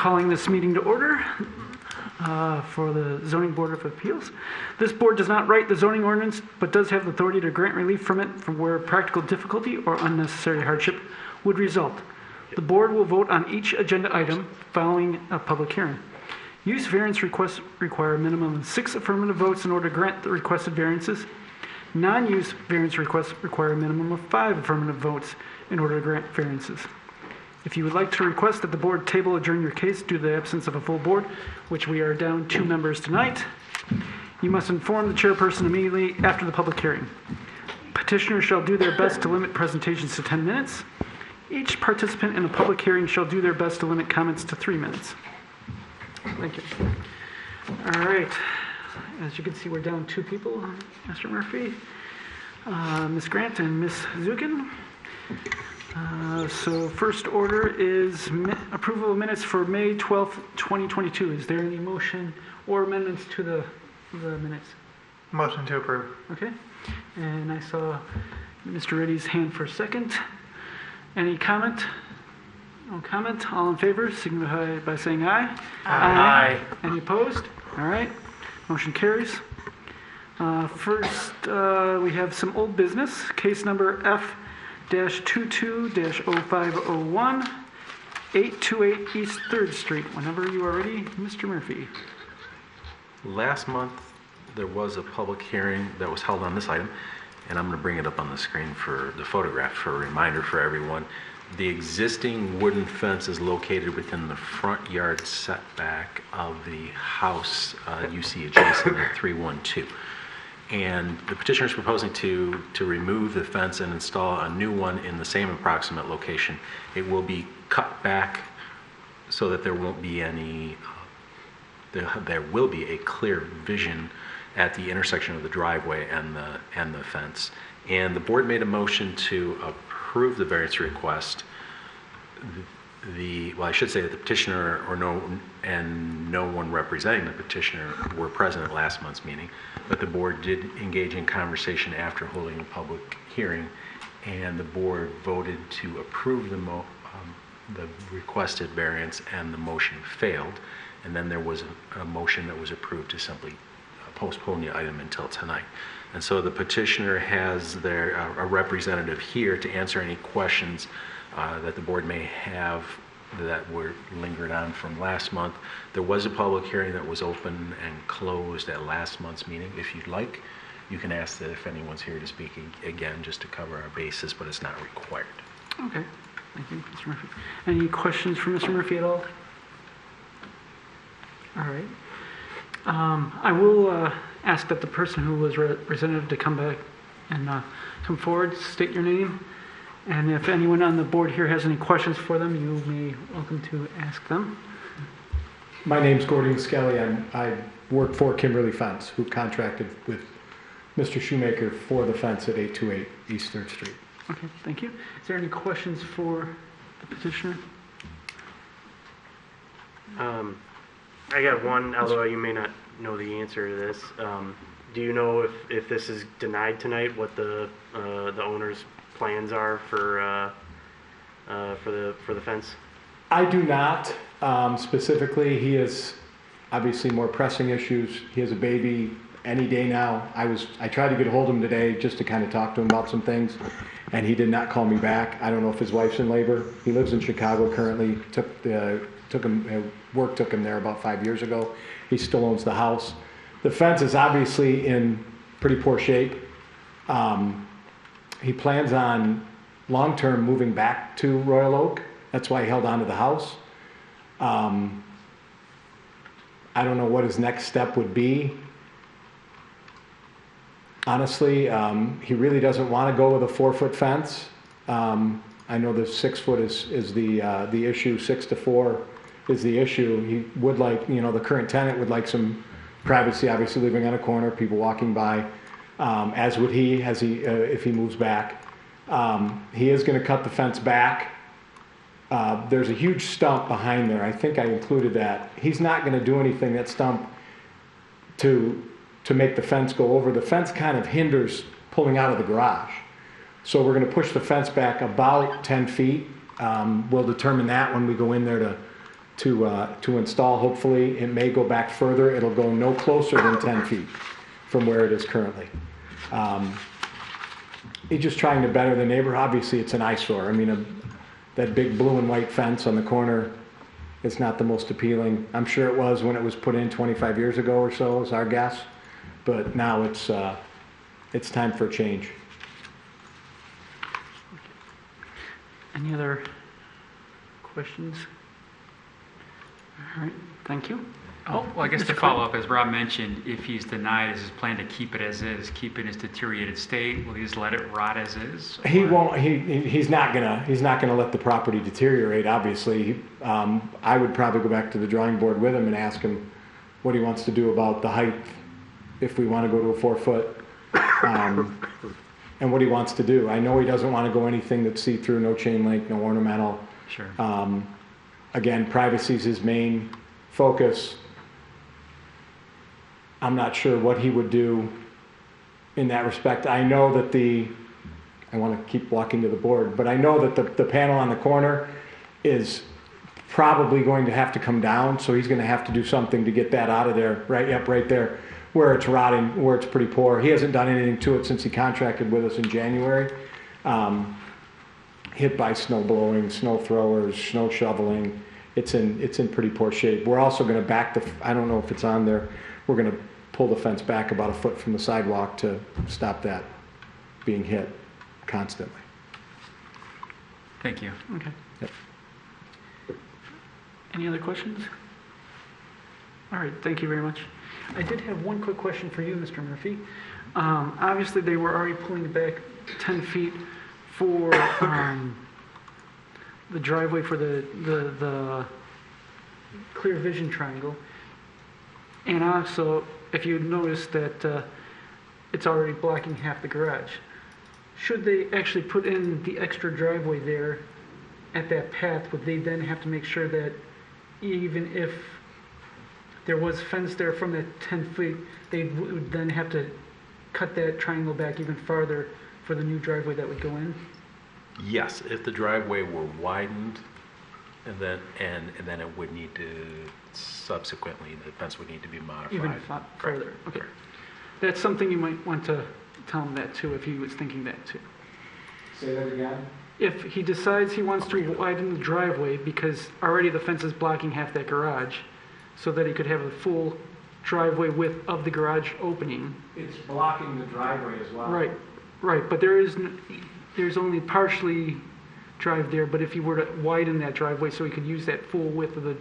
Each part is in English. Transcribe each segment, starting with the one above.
calling this meeting to order for the Zoning Board of Appeals. This board does not write the zoning ordinance, but does have the authority to grant relief from it from where practical difficulty or unnecessary hardship would result. The board will vote on each agenda item following a public hearing. Use variance requests require a minimum of 6 affirmative votes in order to grant the requested variances. Non-use variance requests require a minimum of 5 affirmative votes in order to grant variances. If you would like to request that the board table adjourn your case due to the absence of a full board, which we are down 2 members tonight, you must inform the chairperson immediately after the public hearing. Petitioners shall do their best to limit presentations to 10 minutes. Each participant in a public hearing shall do their best to limit comments to 3 minutes. Thank you. All right. As you can see, we're down 2 people, Mr. Murphy, Ms. Grant, and Ms. Zukin. So first order is approval of minutes for May 12th, 2022. Is there any motion or amendments to the minutes? Motion to approve. Okay. And I saw Mr. Reddy's hand for a second. Any comment? No comment. All in favor, signify by saying aye. Aye. Any opposed? All right. Motion carries. First, we have some old business. Case number F-22-0501, 828 East 3rd Street. Whenever you are ready, Mr. Murphy. Last month, there was a public hearing that was held on this item, and I'm going to bring it up on the screen for the photograph for a reminder for everyone. The existing wooden fence is located within the front yard setback of the house you see adjacent at 312. And the petitioner is proposing to remove the fence and install a new one in the same approximate location. It will be cut back so that there won't be any, there will be a clear vision at the intersection of the driveway and the fence. And the board made a motion to approve the variance request. Well, I should say that the petitioner no one representing the petitioner were present at last month's meeting, but the board did engage in conversation after holding a public hearing, and the board voted to approve the requested variance, and the motion failed. And then there was a motion that was approved to simply postpone the item until tonight. And so the petitioner has a representative here to answer any questions that the board may have that were lingered on from last month. There was a public hearing that was open and closed at last month's meeting. If you'd like, you can ask that if anyone's here to speak again, just to cover our basis, but it's not required. Okay, thank you, Mr. Murphy. Any questions for Mr. Murphy at all? All right. I will ask that the person who was representative to come back and come forward, state your name, and if anyone on the board here has any questions for them, you may welcome to ask them. My name's Gordon Skelly. I work for Kimberly Fence, who contracted with Mr. Shoemaker for the fence at 828 East 3rd Street. Okay, thank you. Is there any questions for the petitioner? I got one, although you may not know the answer to this. Do you know if this is denied tonight, what the owner's plans are for the fence? I do not. Specifically, he has obviously more pressing issues. He has a baby any day now. I tried to get a hold of him today just to kind of talk to him about some things, and he did not call me back. I don't know if his wife's in labor. He lives in Chicago currently. Work took him there about 5 years ago. He still owns the house. The fence is obviously in pretty poor shape. He plans on long-term moving back to Royal Oak. That's why he held on to the house. I don't know what his next step would be. Honestly, he really doesn't want to go with a 4-foot fence. I know the 6 foot is the issue. 6 to 4 is the issue. He would like, the current tenant would like some privacy, obviously living on a corner, people walking by, as would he, if he moves back. He is going to cut the fence back. There's a huge stump behind there. I think I included that. He's not going to do anything, that stump, to make the fence go over. The fence kind of hinders pulling out of the garage. So we're going to push the fence back about 10 feet. We'll determine that when we go in there to install. Hopefully, it may go back further. It'll go no closer than 10 feet from where it is currently. He's just trying to better the neighbor. Obviously, it's an eyesore. I mean, that big blue and white fence on the corner is not the most appealing. I'm sure it was when it was put in 25 years ago or so, is our guess. But now it's time for a change. Any other questions? All right, thank you. Oh, well, I guess Mr. to Clark? follow up, as Rob mentioned, if he's denied, is his plan to keep it as is, keep it in its deteriorated state? Will he just let it rot as is? He or- won't. He's not gonna let the property deteriorate. Obviously, I would probably go back to the drawing board with him and ask him what he wants to do about the height, if we want to go to a 4 foot, and what he wants to do. I know he doesn't want to go anything that's see-through, no chain link, no ornamental. Sure. Again, privacy is his main focus. I'm not sure what he would do in that respect. I know that I want to keep walking to the board, but I know that the panel on the corner is probably going to have to come down, so he's going to have to do something to get that out of there, right there, where it's rotting, where it's pretty poor. He hasn't done anything to it since he contracted with us in January. Hit by snow blowing, snow throwers, snow shoveling. It's in pretty poor shape. We're also going to I don't know if it's on there, we're going to pull the fence back about a foot from the sidewalk to stop that being hit constantly. Thank you. Okay. Yep. Any other questions? All right, thank you very much. I did have one quick question for you, Mr. Murphy. Obviously, they were already pulling back 10 feet for the driveway for the clear vision triangle. And also, if you notice that it's already blocking half the garage. Should they actually put in the extra driveway there at that path, would they then have to make sure that even if there was fence there from that 10 feet, they would then have to cut that triangle back even farther for the new driveway that would go in? Yes, if the driveway were widened, and then it would need to, subsequently, the fence would need to be modified. Even further, okay. That's something you might want to tell him that too, if he was thinking that too. Say that again? If he decides he wants to widen the driveway because already the fence is blocking half that garage, so that he could have a full driveway width of the garage opening. It's blocking the driveway as well. Right, but there's only partially drive there, but if he were to widen that driveway so he could use that full width of the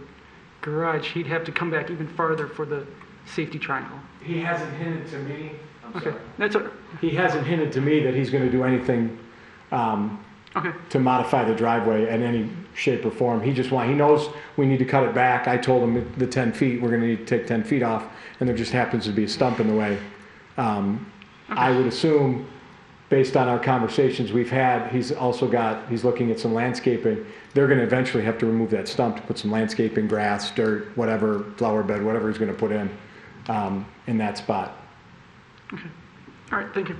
garage, he'd have to come back even farther for the safety triangle. He hasn't hinted to me. Okay, that's it. He hasn't hinted to me that he's going to do anything Okay, to modify the driveway in any shape or form. He knows we need to cut it back. I told him the 10 feet, we're going to need to take 10 feet off, and there just happens to be a stump in the way. I would assume, based on our conversations we've had, he's looking at some landscaping. They're going to eventually have to remove that stump to put some landscaping, grass, dirt, whatever, flower bed, whatever he's going to put in that spot. okay. All right, thank you.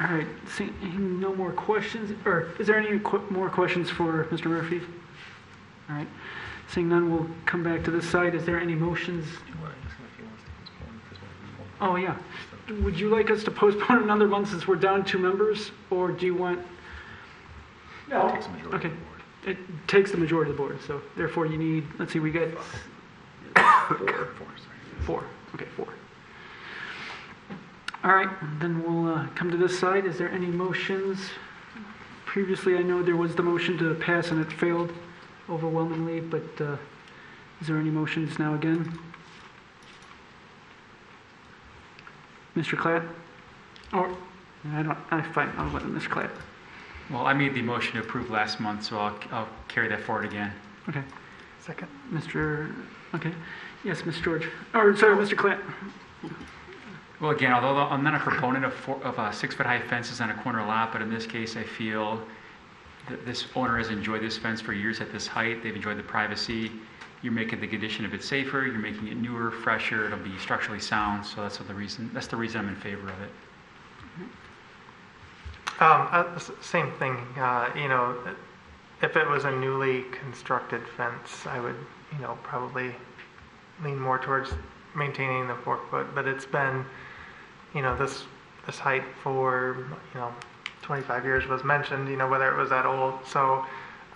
All right, seeing no more questions, or is there any more questions for Mr. Murphy? All right, seeing none, we'll come back to this side. Is there any motions? Oh, yeah. Would you like us to postpone another month since we're down 2 members, or do you want? No. Takes a majority of Okay. the board. It takes the majority of the board, so therefore you need, let's see, we got four. Okay, 4. All right, then we'll come to this side. Is there any motions? Previously, I know there was the motion to pass and it failed overwhelmingly, but is there any motions now again? Mr. Klatt? Or, I'm fine, I'll let Mr. Klatt. Well, I made the motion to approve last month, so I'll carry that forward again. Okay, Second. okay. Yes, Ms. George, or sorry, Mr. Klatt. Well, again, although I'm not a proponent of 6-foot-high fences on a corner lot, but in this case, I feel that this owner has enjoyed this fence for years at this height. They've enjoyed the privacy. You're making the condition a bit safer. You're making it newer, fresher. It'll be structurally sound. So that's the reason I'm in favor of it. Same thing, if it was a newly constructed fence, I would, probably lean more towards maintaining the 4 foot, but it's been, this height for, 25 years was mentioned, whether it was that old. So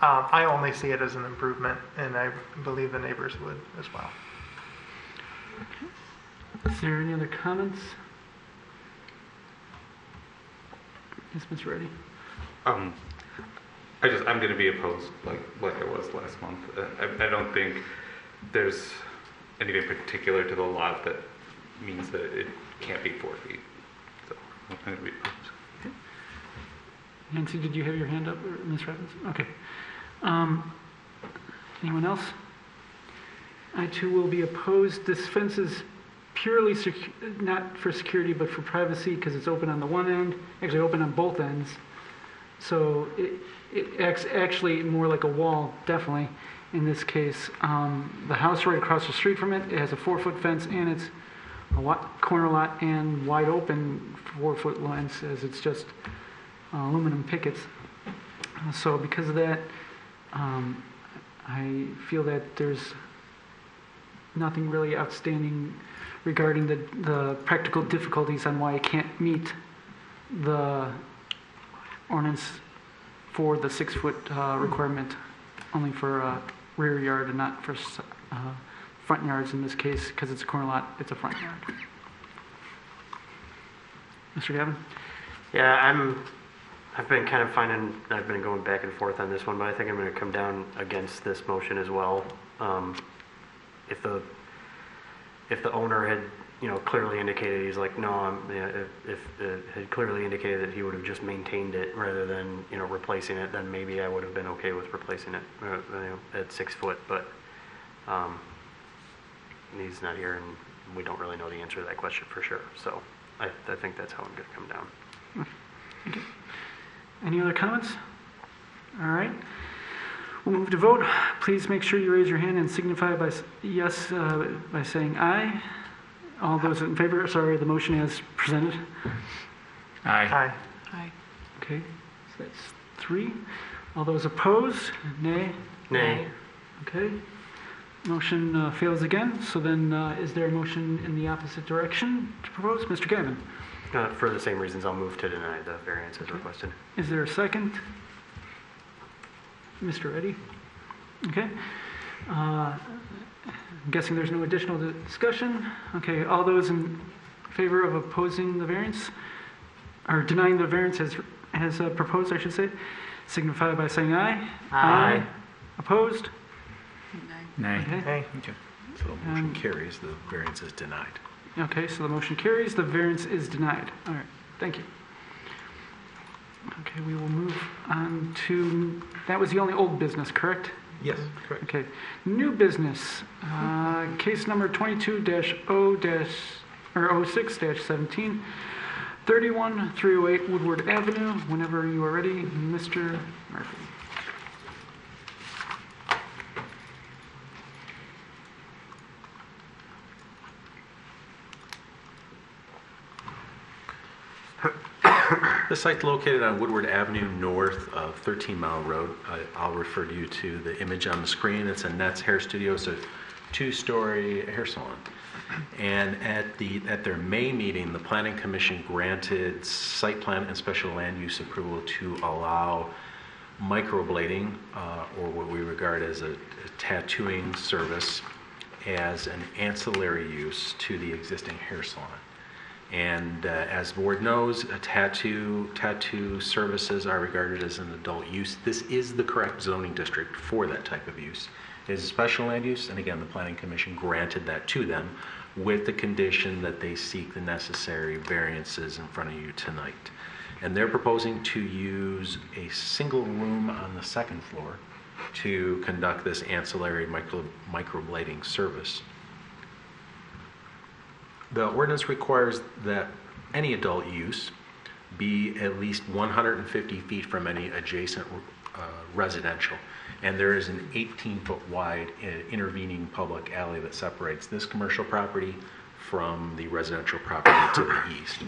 I only see it as an improvement, and I believe the neighbors would as well. Is there any other comments? Yes, Mr. Reddy. I'm going to be opposed like I was last month. I don't think there's anything particular to the lot that means that it can't be 4 feet. So I'm going to be opposed. Okay. Nancy, did you have your hand up, or Ms. Robbins? Okay. Anyone else? I too will be opposed. This fence is purely not for security, but for privacy, because it's open on the one end, actually open on both ends. So it acts actually more like a wall, definitely, in this case. The house right across the street from it has a 4 foot fence, and it's a corner lot and wide open 4 foot lines, as it's just aluminum pickets. So because of that, I feel that there's nothing really outstanding regarding the practical difficulties on why I can't meet the ordinance for the 6 foot requirement, only for rear yard and not for front yards in this case, because it's a corner lot, it's a front yard. Mr. Gavin? Yeah, I've been I've been going back and forth on this one, but I think I'm going to come down against this motion as well. If the owner had, clearly indicated, he's like, no, if it had clearly indicated that he would have just maintained it rather than, replacing it, then maybe I would have been okay with replacing it, at 6 foot, but, he's not here and we don't really know the answer to that question for sure. So I think that's how I'm going to come down. Okay. Any other comments? All right. We'll move to vote. Please make sure you raise your hand and signify by yes by saying aye. All those in favor, the motion as presented. Aye. Aye. Aye. Okay, so that's 3. All those opposed, nay? Nay. Okay. Motion fails again. So then is there a motion in the opposite direction to propose? Mr. Gavin? For the same reasons, I'll move to deny the variance as requested. Is there a second? Mr. Reddy? Okay. I'm guessing there's no additional discussion. Okay, all those in favor of opposing the variance, or denying the variance as proposed, I should say, signify by saying aye. Aye. Opposed? Nay. Okay. Hey. So the motion carries, the variance is denied. Okay, so the motion carries, the variance is denied. All right, thank you. Okay, we will move on to, that was the only old business, correct? Yes, correct. Okay, new business, case number 22-06-17, 31308 Woodward Avenue. Whenever you are ready, Mr. Murphy. The site's located on Woodward Avenue, north of 13 Mile Road. I'll refer you to the image on the screen. It's a Net's Hair Studio. It's a 2-story hair salon. And at their May meeting, the Planning Commission granted site plan and special land use approval to allow microblading, or what we regard as a tattooing service, as an ancillary use to the existing hair salon. And as the board knows, tattoo services are regarded as an adult use. This is the correct zoning district for that type of use. It is a special land use, and again, the Planning Commission granted that to them with the condition that they seek the necessary variances in front of you tonight. And they're proposing to use a single room on the 2nd floor to conduct this ancillary microblading service. The ordinance requires that any adult use be at least 150 feet from any adjacent residential. And there is an 18-foot wide intervening public alley that separates this commercial property from the residential property to the east.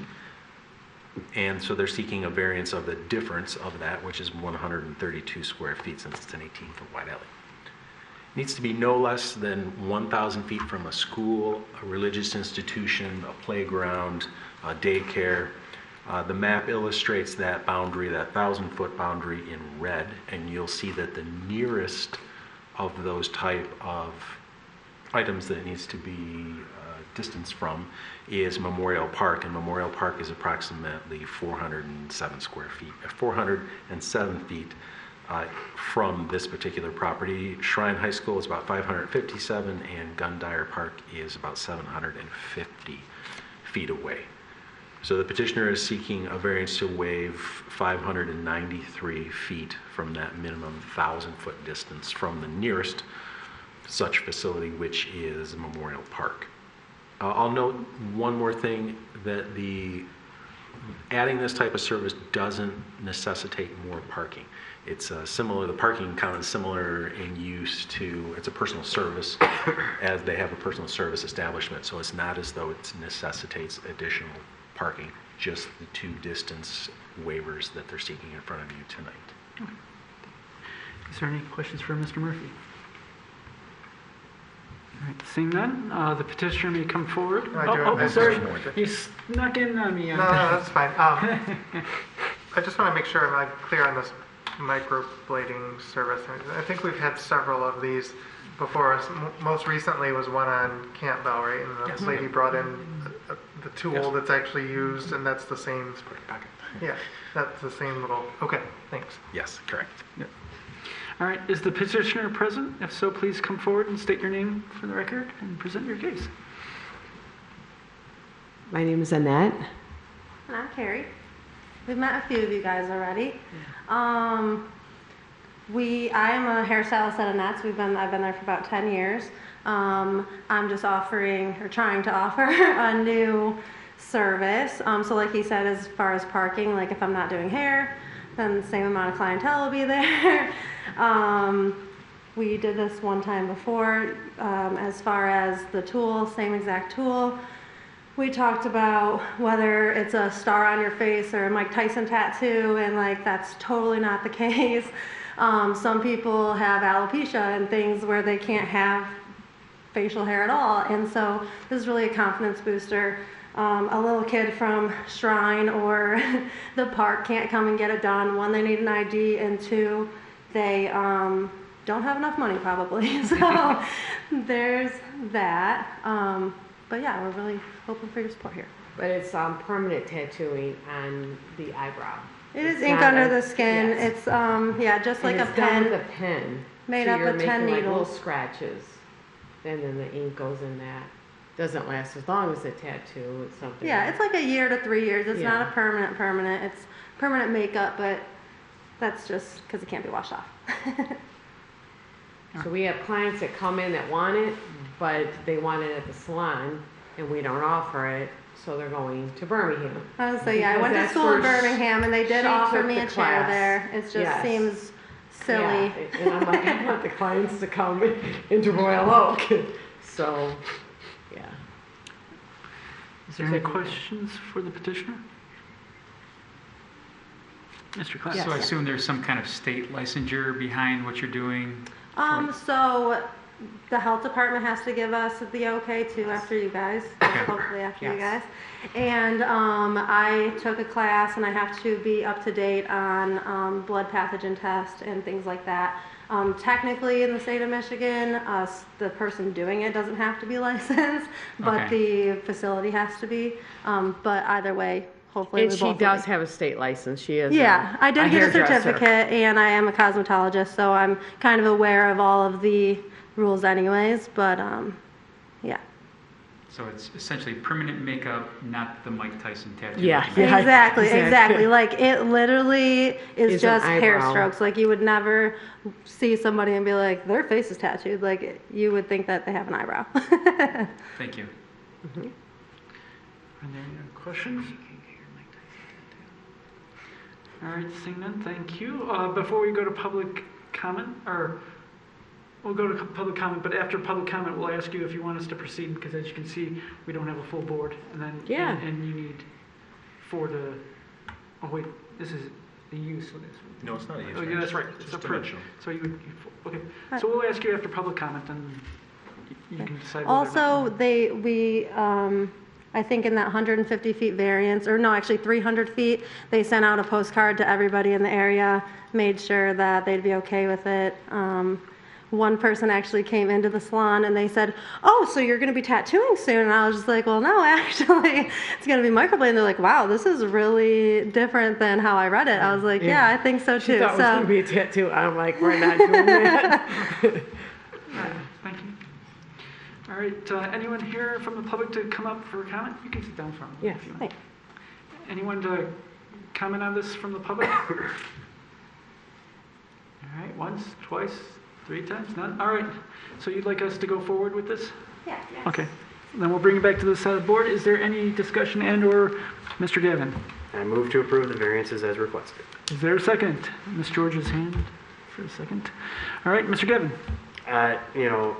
And so they're seeking a variance of the difference of that, which is 132 square feet since it's an 18-foot wide alley. Needs to be no less than 1,000 feet from a school, a religious institution, a playground, a daycare. The map illustrates that boundary, that 1,000-foot boundary in red, and you'll see that the nearest of those type of items that it needs to be distance from is Memorial Park, and Memorial Park is approximately 407 square feet, 407 feet from this particular property. Shrine High School is about 557, and Gundire Park is about 750 feet away. So the petitioner is seeking a variance to waive 593 feet from that minimum 1,000-foot distance from the nearest such facility, which is Memorial Park. I'll note one more thing, that adding this type of service doesn't necessitate more parking. It's similar, the parking count is similar in use to, it's a personal service, as they have a personal service establishment, so it's not as though it necessitates additional parking, just the 2 distance waivers that they're seeking in front of you tonight. Is there any questions for Mr. Murphy? All right, seeing none, the petitioner may come forward. I do have a sorry, question. you snuck in on me. No, that's fine. I just want to make sure I'm clear on this microblading service. I think we've had several of these before us. Most recently was one on Campbell, right? And the lady brought in the tool that's actually used, and that's the same. Yeah, that's the same little. Okay, thanks. Yes, correct. Yep. All right, is the petitioner present? If so, please come forward and state your name for the record and present your case. My name is Annette. And I'm Carrie. We've met a few of you guys already. I am a hairstylist at Annette's. I've been there for about 10 years. I'm just trying to offer a new service. So like he said, as far as parking, like if I'm not doing hair, then the same amount of clientele will be there. We did this one time before. As far as the tool, same exact tool. We talked about whether it's a star on your face or a Mike Tyson tattoo, and like that's totally not the case. Some people have alopecia and things where they can't have facial hair at all, and so this is really a confidence booster. A little kid from Shrine or the park can't come and get it done. 1, they need an ID, and 2, they don't have enough money probably. So there's that. But yeah, we're really hoping for your support here. But it's permanent tattooing on the eyebrow. It is It's ink not under a- the skin. yes. It's just like And a it's done pen. with a pen. Made So up you're of 10 making, like, little needles. scratches, and then the ink goes in that. Doesn't last as long as a tattoo. It's something. Yeah, it's like a year to 3 years. It's not Yeah. a permanent. It's permanent makeup, but that's just because it can't be washed off. So we have clients that come in that want it, but they want it at the salon, and we don't offer it, so they're going to Birmingham. So yeah, I went to Because school in that's where Birmingham, and they did she offer took me the a chair class. there. It just Yes. seems silly. Yeah, and I'm like, I want the clients to come into Royal Oak. So, yeah. Is there any questions for the petitioner? Mr. Class? So I assume there's some kind of state licensure behind what you're doing? So the health department has to give us the okay too after you guys, hopefully after you guys. And I took a class, and I have to be up to date on blood pathogen tests and things like that. Technically, in the state of Michigan, the person doing it doesn't have to be licensed, but the facility has to be. But either way, hopefully And we she both will does be. have a state license. She is. Yeah, I did get a hairdresser. certificate, and I am a cosmetologist, so I'm kind of aware of all of the rules anyways, but yeah. So it's essentially permanent makeup, not the Mike Tyson tattoo. Yeah. Exactly. Like it literally is Is an just hair eyebrow. strokes. Like you would never see somebody and be like, their face is tattooed. Like you would think that they have an eyebrow. Thank you. Are there any other questions? All right, seeing none, thank you. Before we go to public comment, or we'll go to public comment, but after public comment, we'll ask you if you want us to proceed, because as you can see, we don't have a full board, and then Yeah. and you need 4 to Oh, wait, this is the use of this. No, it's not a use Oh, yeah, variance. that's right. It's Just approved. dimensional. So okay. So we'll ask you after public comment, and you can decide whether or Also, not. I think in that 150 feet variance, or no, actually 300 feet, they sent out a postcard to everybody in the area, made sure that they'd be okay with it. One person actually came into the salon and they said, "Oh, so you're going to be tattooing soon?" And I was just like, "Well, no, actually, it's going to be microblading." They're like, "Wow, this is really different than how I read it." I was like, "Yeah, I think so She too." thought it was going to be a tattoo. I'm like, we're not doing that. Thank you. All right, anyone here from the public to come up for a comment? You can sit down for a moment Yes. if you want. Thanks. Anyone to comment on this from the public? All right, once, twice, 3 times, none? All right, so you'd like us to go forward with this? Yeah. Okay, then we'll bring it back to the side of the board. Is there any discussion and/or Mr. Gavin? I move to approve the variances as requested. Is there a second? Ms. George's hand for a second. All right, Mr. Gavin. You know,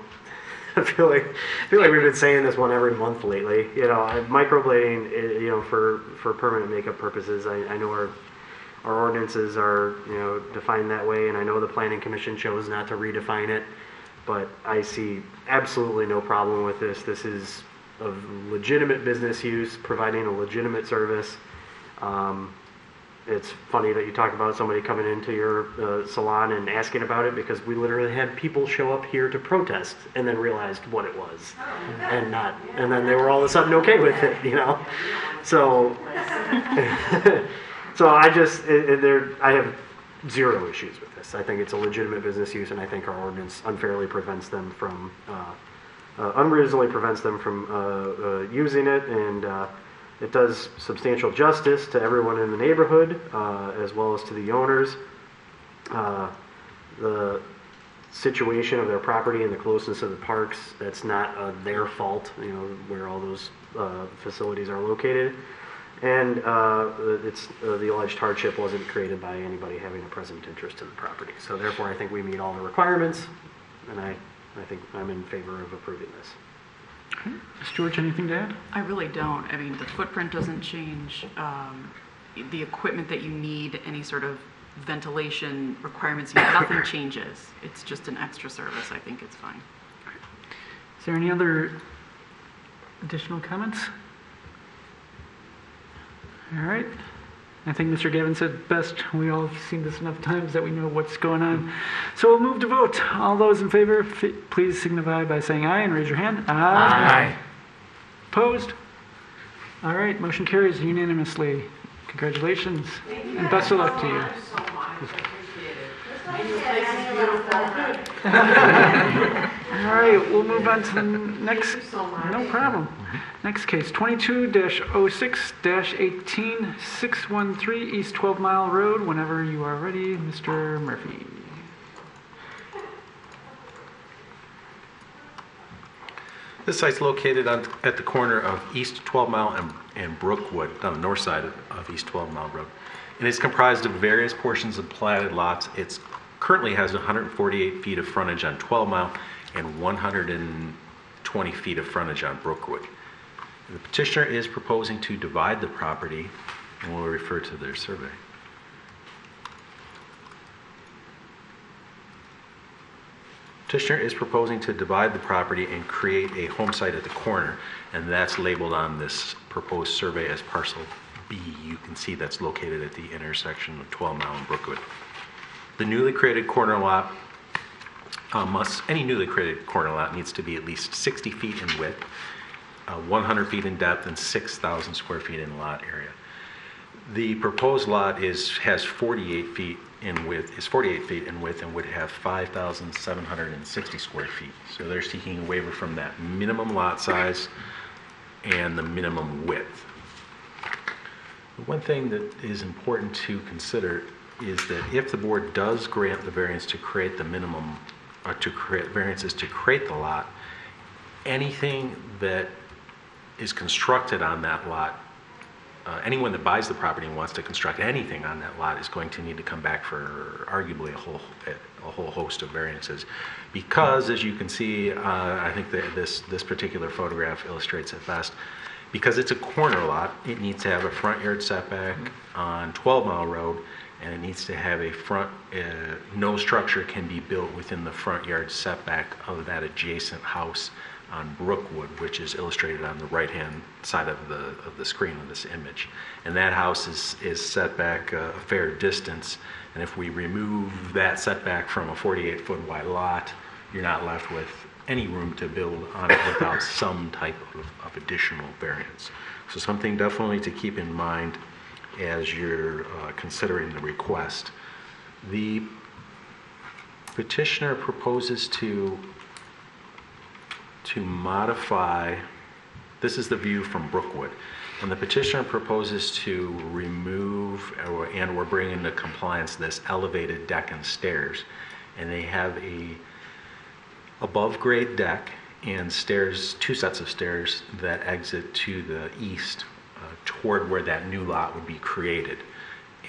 I feel like we've been saying this one every month lately. You know, microblading, you know, for permanent makeup purposes. I know our ordinances are, you know, defined that way, and I know the Planning Commission chose not to redefine it, but I see absolutely no problem with this. This is a legitimate business use, providing a legitimate service. It's funny that you talk about somebody coming into your salon and asking about it, because we literally had people show up here to protest and then realized what it was, and then they were all of a sudden okay with it, you know. So, so I have zero issues with this. I think it's a legitimate business use, and I think our ordinance unfairly prevents them from, unreasonably prevents them from using it, and it does substantial justice to everyone in the neighborhood, as well as to the owners. The situation of their property and the closeness of the parks, that's not their fault, you know, where all those facilities are located. And it's the alleged hardship wasn't created by anybody having a present interest in the property. So therefore, I think we meet all the requirements, and I think I'm in favor of approving this. Okay. Ms. George, anything to add? I really don't. I mean, the footprint doesn't change. The equipment that you need, any sort of ventilation requirements, nothing changes. It's just an extra service. I think it's fine. Is there any other additional comments? All right. I think Mr. Gavin said best. We all have seen this enough times that we know what's going on. So we'll move to vote. All those in favor, please signify by saying aye and raise your hand. Aye. Opposed? All right, motion carries unanimously. Congratulations, and best of luck to you. All right, we'll move on to the next. No problem. Next case, 22-06-18, 613 East 12 Mile Road. Whenever you are ready, Mr. Murphy. This site's located at the corner of East 12 Mile and Brookwood, on the north side of East 12 Mile Road. And it's comprised of various portions of platted lots. It currently has 148 feet of frontage on 12 Mile and 120 feet of frontage on Brookwood. The petitioner is proposing to divide the property, and we'll refer to their survey. Petitioner is proposing to divide the property and create a home site at the corner, and that's labeled on this proposed survey as parcel B. You can see that's located at the intersection of 12 Mile and Brookwood. The newly created corner lot any newly created corner lot needs to be at least 60 feet in width, 100 feet in depth, and 6,000 square feet in lot area. The proposed lot has 48 feet in width, and would have 5,760 square feet. So they're seeking a waiver from that minimum lot size and the minimum width. The one thing that is important to consider is that if the board does grant the variance to create the minimum, or to create variances to create the lot, anything that is constructed on that lot, anyone that buys the property and wants to construct anything on that lot is going to need to come back for arguably a whole host of variances, because as you can see, I think that this particular photograph illustrates it best. because it's a corner lot, it needs to have a front yard setback on 12 Mile Road, and it needs to have a front, no structure can be built within the front yard setback of that adjacent house on Brookwood, which is illustrated on the right-hand side of the screen of this image. And that house is set back a fair distance, and if we remove that setback from a 48-foot wide lot, you're not left with any room to build on it without some type of additional variance. So something definitely to keep in mind as you're considering the request. The petitioner proposes to modify, this is the view from Brookwood, and the petitioner proposes to remove and/or bring into compliance this elevated deck and stairs. And they have a above grade deck and stairs, two sets of stairs that exit to the east toward where that new lot would be created.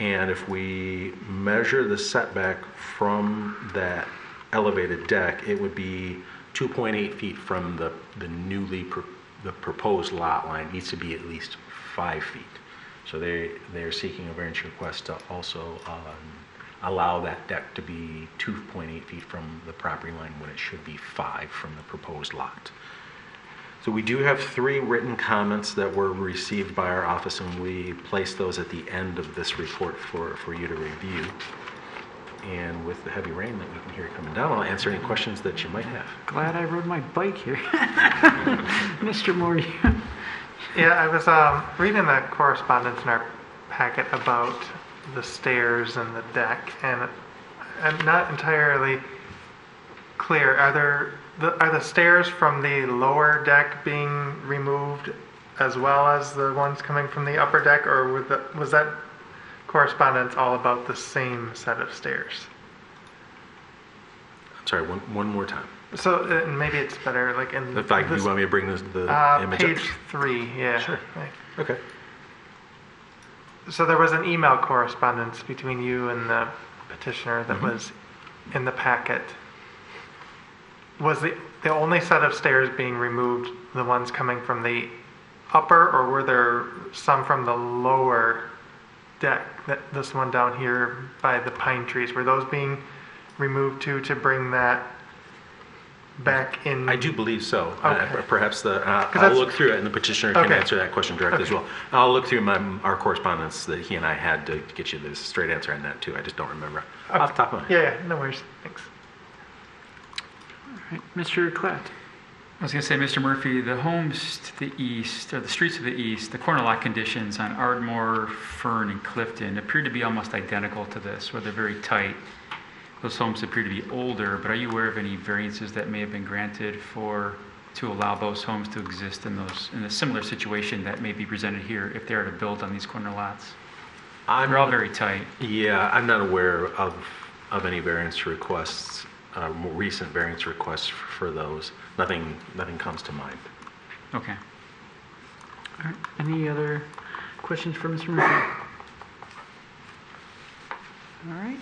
And if we measure the setback from that elevated deck, it would be 2.8 feet from the proposed lot line. It needs to be at least 5 feet. So they're seeking a variance request to also allow that deck to be 2.8 feet from the property line when it should be 5 from the proposed lot. So we do have 3 written comments that were received by our office, and we placed those at the end of this report for you to review. And with the heavy rain that we can hear coming down, I'll answer any questions that you might have. Glad I rode my bike here. Mr. Moore. Yeah, I was reading the correspondence in our packet about the stairs and the deck, and I'm not entirely clear. Are the stairs from the lower deck being removed as well as the ones coming from the upper deck, or was that correspondence all about the same set of stairs? I'm sorry, one more time. So maybe it's better like in In fact, you want me to bring the image page up? 3, yeah. Sure. Okay. So there was an email correspondence between you and the petitioner that was in the packet. Was the only set of stairs being removed the ones coming from the upper, or were there some from the lower deck? This one down here by the pine trees, were those being removed too to bring that back in? I do believe so. Okay. Perhaps I'll look through it, and the petitioner can answer that question directly as well. I'll look through our correspondence that he and I had to get you the straight answer on that too. I just don't remember off the top of my head. Yeah, no worries. Thanks. All right, Mr. Klatt. I was going to say, Mr. Murphy, the homes to the east, or the streets to the east, the corner lot conditions on Ardmore, Fern, and Clifton appear to be almost identical to this, where they're very tight. Those homes appear to be older, but are you aware of any variances that may have been granted to allow those homes to exist in a similar situation that may be presented here if they are to build on these corner lots? They're all very tight. Yeah, I'm not aware of any variance requests, more recent variance requests for those. Nothing comes to mind. Okay. All right. Any other questions for Mr. Murphy? All right.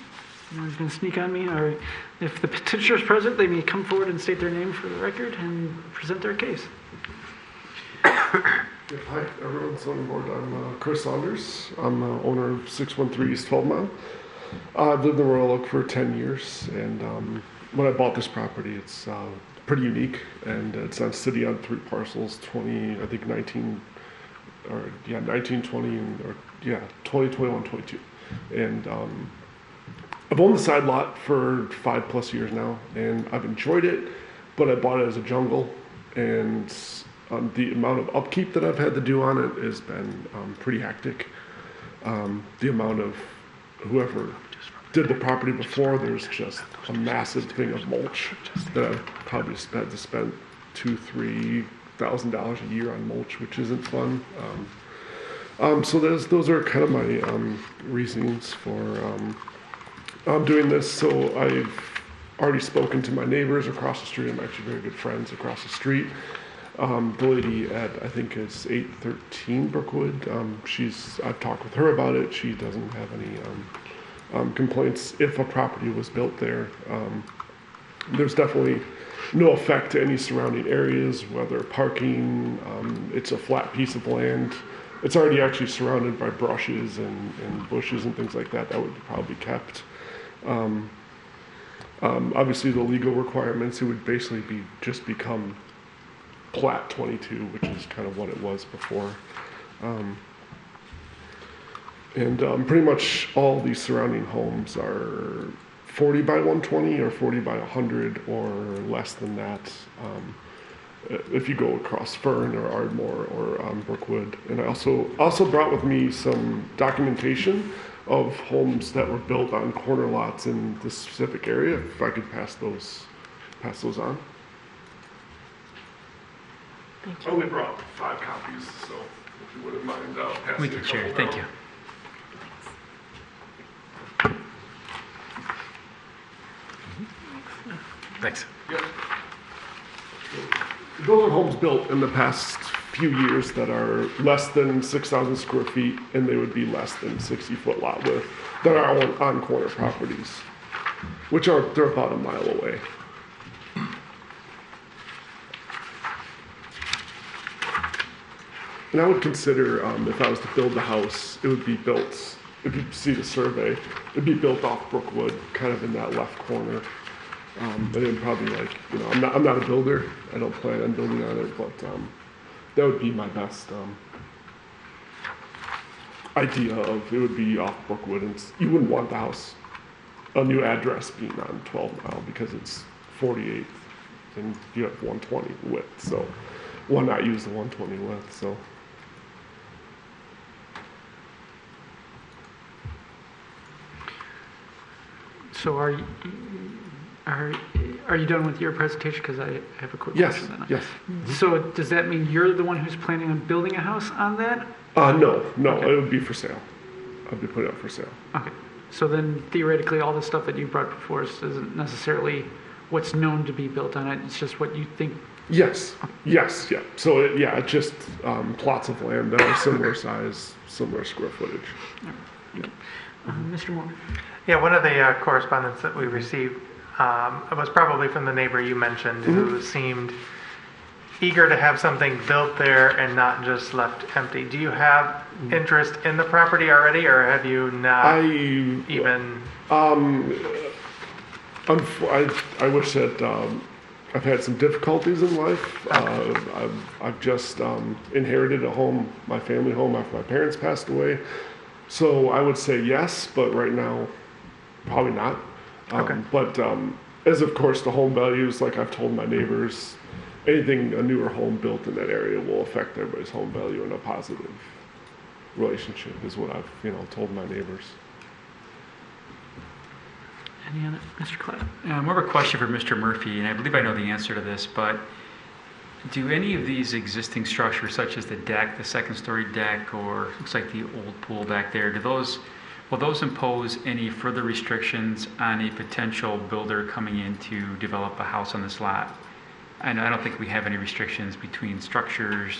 Anyone's going to sneak on me? All right. If the petitioner is present, they may come forward and state their name for the record and present their case. Hi, everyone. Zoning board. I'm Chris Saunders. I'm owner of 613 East 12 Mile. I've lived in Royal Oak for 10 years, and when I bought this property, it's pretty unique, and it's on city on 3 parcels, 20, I think 19, 20, 21, 22. And I've owned the side lot for 5+ years now, and I've enjoyed it, but I bought it as a jungle, and the amount of upkeep that I've had to do on it has been pretty hectic. The amount of whoever did the property before, there's just a massive thing of mulch that I've probably had to spend $2,000-3,000 a year on mulch, which isn't fun. So those are kind of my reasonings for doing this. So I've already spoken to my neighbors across the street. I'm actually very good friends across the street. The lady at, I think it's 813 Brookwood, I've talked with her about it. She doesn't have any complaints if a property was built there. There's definitely no effect to any surrounding areas, whether parking, it's a flat piece of land. It's already actually surrounded by brushes and bushes and things like that. That would probably be kept. Obviously, the legal requirements, it would basically just become Plat 22, which is kind of what it was before. Pretty much all these surrounding homes are 40 by 120 or 40 by 100 or less than that. If you go across Fern or Ardmore or Brookwood. And I also brought with me some documentation of homes that were built on corner lots in this specific area, if I could pass those on. I only brought 5 copies, so if you wouldn't mind passing We can a share, couple thank down. you. Thanks. Yep. Those are homes built in the past few years that are less than 6,000 square feet, and they would be less than 60-foot lot width that are on corner properties, which they're about a mile away. And I would consider, if I was to build the house, it would be built, if you see the survey, it'd be built off Brookwood, kind of in that left corner. And then probably I'm not a builder. I don't plan on building on it, but that would be my best idea of it would be off Brookwood, and you wouldn't want the house, a new address being on 12 Mile because it's 48 and you have 120 width. So why not use the 120 width? So. So are you done with your presentation? Because I have a quick Yes, question then. yes. So does that mean you're the one who's planning on building a house on that? No, Okay. it would be for sale. I'd be putting it up for sale. Okay. So then theoretically, all the stuff that you brought before us isn't necessarily what's known to be built on it. It's just what you think. Yes, yeah. So it's just plots of land that are similar size, similar square footage. Mr. Moore? Yeah, one of the correspondence that we received was probably from the neighbor you mentioned, who seemed eager to have something built there and not just left empty. Do you have interest in the property already, or have you not even? I wish that I've had some difficulties in life. I've just inherited a home, my family home, after my parents passed away. So I would say yes, but right now, probably not. Okay. But as of course the home values, like I've told my neighbors, a newer home built in that area will affect everybody's home value in a positive relationship, is what I've told my neighbors. Any other? Mr. Clapp? More of a question for Mr. Murphy, and I believe I know the answer to this, but do any of these existing structures, such as the deck, the second-story deck, or looks like the old pool back there, will those impose any further restrictions on a potential builder coming in to develop a house on this lot? And I don't think we have any restrictions between structures,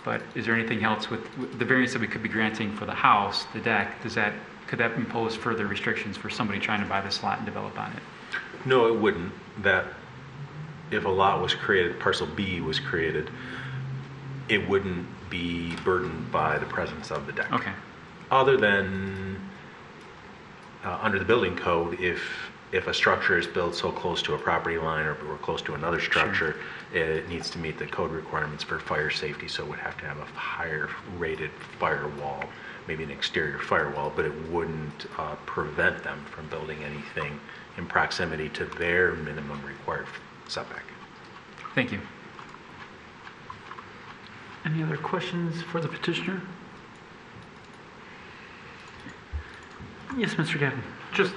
but is there anything else with the variance that we could be granting for the house, the deck, could that impose further restrictions for somebody trying to buy this lot and develop on it? No, it wouldn't. That if a lot was created, parcel B was created, it wouldn't be burdened by the presence of the deck. Okay. Other than under the building code, if a structure is built so close to a property line or close to another structure, it needs to meet the code requirements for fire safety, so it would have to have a higher rated firewall, maybe an exterior firewall, but it wouldn't prevent them from building anything in proximity to their minimum required setback. Thank you. Any other questions for the petitioner? Yes, Mr. Gavin. Just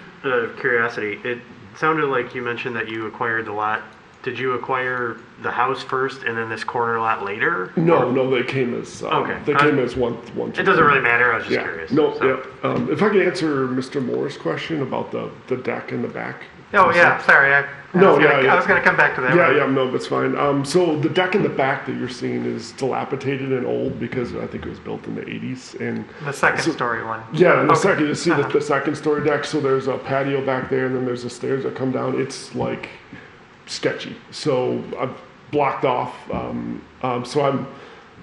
curiosity, it sounded like you mentioned that you acquired the lot. Did you acquire the house first and then this corner lot later? No, they came as Okay. They came as one. It doesn't really matter, I was just curious. No, So- yeah. If I could answer Mr. Moore's question about the deck in the back. Oh, yeah, sorry. I was going to come back to that. Yeah, no, that's fine. So the deck in the back that you're seeing is dilapidated and old because I think it was built in the 80s. And The second story one. Yeah, the Okay. second, you see the second story deck. So there's a patio back there, and then there's the stairs that come down. It's like sketchy. So I've blocked off. So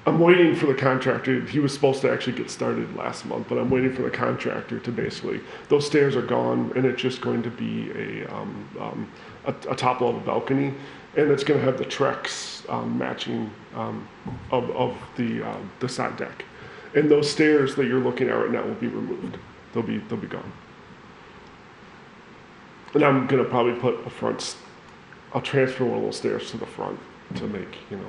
I'm waiting for the contractor. He was supposed to actually get started last month, but I'm waiting for the contractor to basically, those stairs are gone, and it's just going to be a top level balcony, and it's going to have the Trex matching of the side deck. And those stairs that you're looking at right now will be removed. They'll be gone. And I'm going to probably put I'll transfer one of those stairs to the front to make, it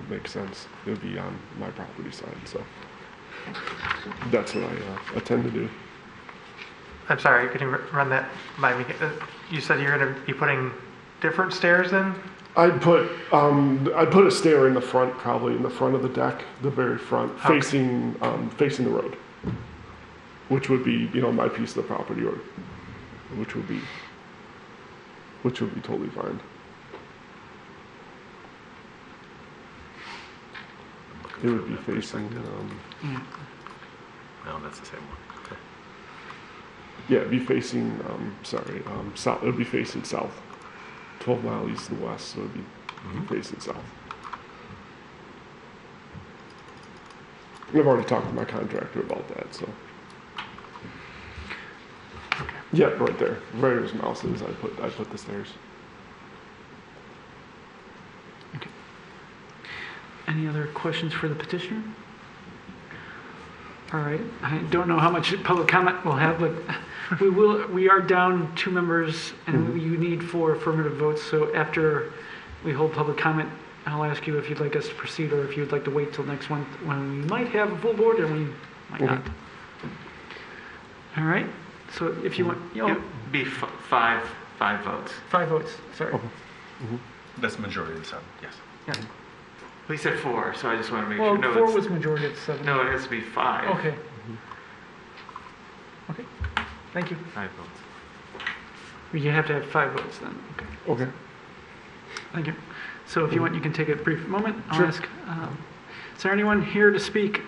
makes sense. It'll be on my property side, so that's what I tend to do. I'm sorry, could you run that by me? You said you're going to be putting different stairs in? I'd put a stair in the front, probably in the front of the deck, the very front, Okay. facing the road, which would be my piece of the property, or which would be totally fine. It would be facing. No, that's the same one. Okay. Yeah, it'd be facing. South. It would be facing south. 12 mile east and west, so it'd be facing south. I've already talked to my contractor about that, so. Yeah, right there, right where his mouse is. I put the stairs. Okay. Any other questions for the petitioner? All right. I don't know how much public comment we'll have, but we are down 2 members, and you need 4 affirmative votes. So after we hold public comment, I'll ask you if you'd like us to proceed, or if you'd like to wait till next month when we might have a full board and we might not. All right. So if you want, It'd be 5 votes. 5 votes. Sorry. That's the majority of the 7, yes. Yeah. We said 4, so I just want to make Well, sure. No, 4 it's, was majority of 7. no, it has to be 5. Okay. Okay. Thank you. 5 votes. You have to have 5 votes then. Okay. Okay. Thank you. So if you want, you can take a brief moment. I'll Sure. ask, is there anyone here to speak